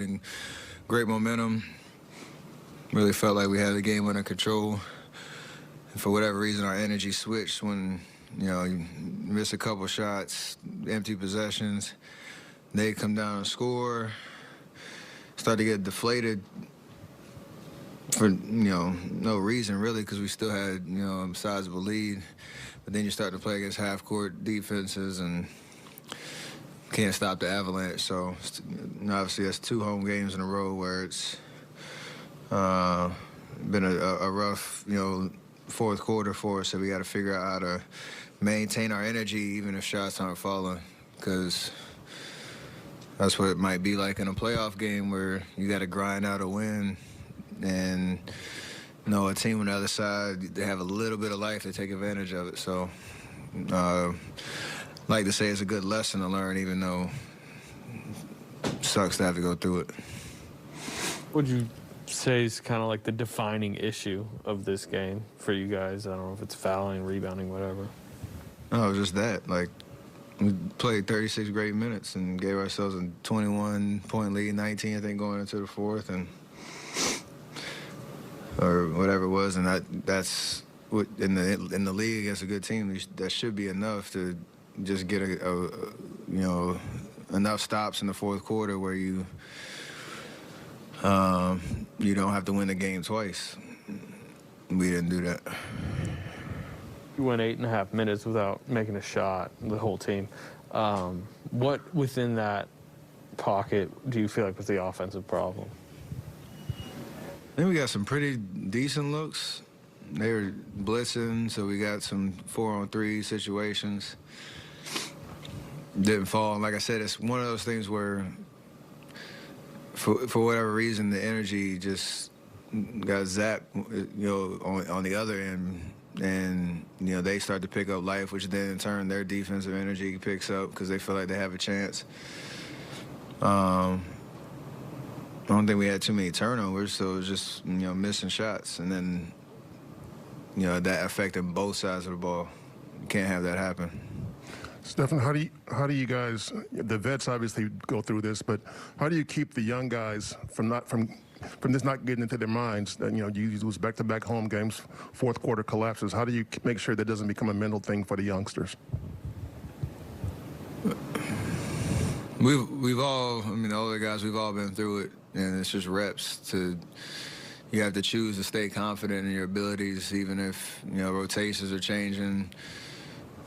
And great momentum. Really felt like we had the game under control. And for whatever reason, our energy switched when, you miss a couple shots, empty possessions. They come down and score. Start to get deflated for, no reason really, because we still had, a sizable lead. But then you start to play against half-court defenses and can't stop the avalanche. So obviously that's 2 home games in a row where it's been a rough, fourth quarter for us. So we got to figure out how to maintain our energy even if shots aren't falling, because that's what it might be like in a playoff game where you got to grind out a win. And, a team on the other side, they have a little bit of life, they take advantage of it. So like to say it's a good lesson to learn, even though it sucks to have to go through it. Would you say is kind of like the defining issue of this game for you guys? I don't know if it's fouling, rebounding, whatever. No, just that. Like, we played 36 great minutes and gave ourselves a 21-point lead, 19, I think, going into the fourth, and or whatever it was. And that's what in the league against a good team, that should be enough to just get enough stops in the fourth quarter where you don't have to win the game twice. We didn't do that. You went 8.5 minutes without making a shot, the whole team. What within that pocket do you feel like was the offensive problem? I think we got some pretty decent looks. They were blitzing, so we got some 4-on-3 situations. Didn't fall. And like I said, it's one of those things where for whatever reason, the energy just got zapped, on the other end. And, they start to pick up life, which then in turn their defensive energy picks up because they feel like they have a chance. I don't think we had too many turnovers, so it was just, missing shots. And then, that affected both sides of the ball. You can't have that happen. Stephen, how do you guys, the vets obviously go through this, but how do you keep the young guys from this not getting into their minds that, you lose back-to-back home games, fourth quarter collapses? How do you make sure that doesn't become a mental thing for the youngsters? We've all, the older guys, we've all been through it, and it's just reps. You have to choose to stay confident in your abilities, even if, rotations are changing.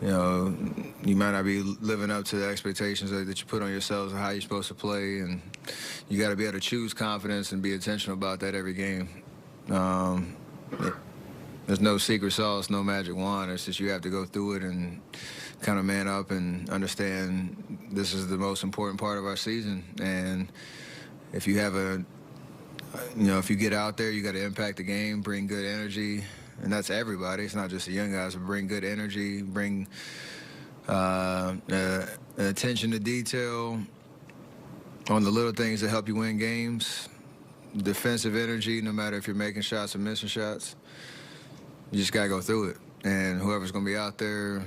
You might not be living up to the expectations that you put on yourselves of how you're supposed to play, and you got to be able to choose confidence and be intentional about that every game. There's no secret sauce, no magic wand. It's just you have to go through it and kind of man up and understand this is the most important part of our season. And if you have if you get out there, you got to impact the game, bring good energy. And that's everybody. It's not just the young guys. But bring good energy, bring attention to detail on the little things that help you win games. Defensive energy, no matter if you're making shots or missing shots. You just got to go through it. And whoever's going to be out there,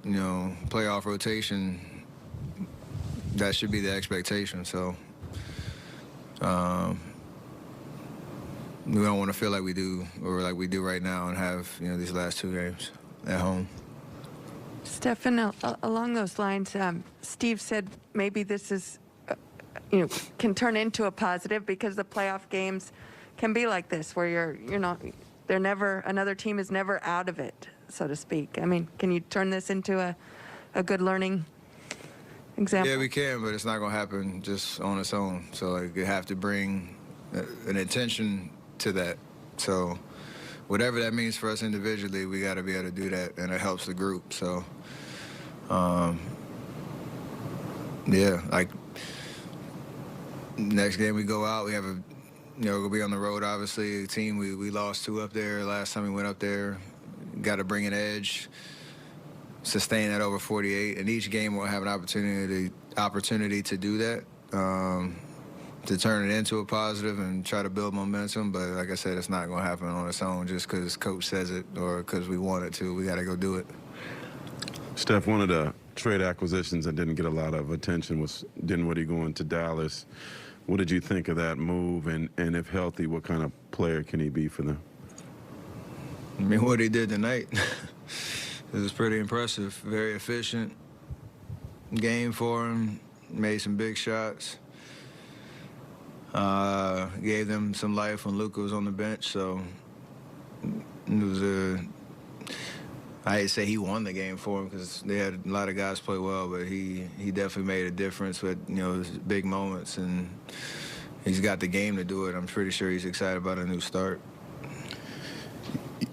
playoff rotation, that should be the expectation. So we don't want to feel like we do, or like we do right now, and have these last 2 games at home. Stephen, along those lines, Steve said maybe this is, can turn into a positive because the playoff games can be like this, where another team is never out of it, so to speak. Can you turn this into a good learning example? Yeah, we can, but it's not going to happen just on its own. So you have to bring an intention to that. So whatever that means for us individually, we got to be able to do that, and it helps the group. So next game we go out, we have we'll be on the road, obviously. A team we lost 2 up there last time we went up there. Got to bring an edge, sustain that over 48, and each game we'll have an opportunity to do that. To turn it into a positive and try to build momentum. But like I said, it's not going to happen on its own just because coach says it or because we want it to. We got to go do it. Steph, one of the trade acquisitions that didn't get a lot of attention was Dinwiddie going to Dallas. What did you think of that move? And if healthy, what kind of player can he be for them? I mean, what he did tonight, it was pretty impressive. Very efficient game for him. Made some big shots. Gave them some life when Luka was on the bench. So it was I hate to say he won the game for him because they had a lot of guys play well, but he definitely made a difference with, you know, his big moments, and he's got the game to do it. I'm pretty sure he's excited about a new start.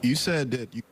You said that you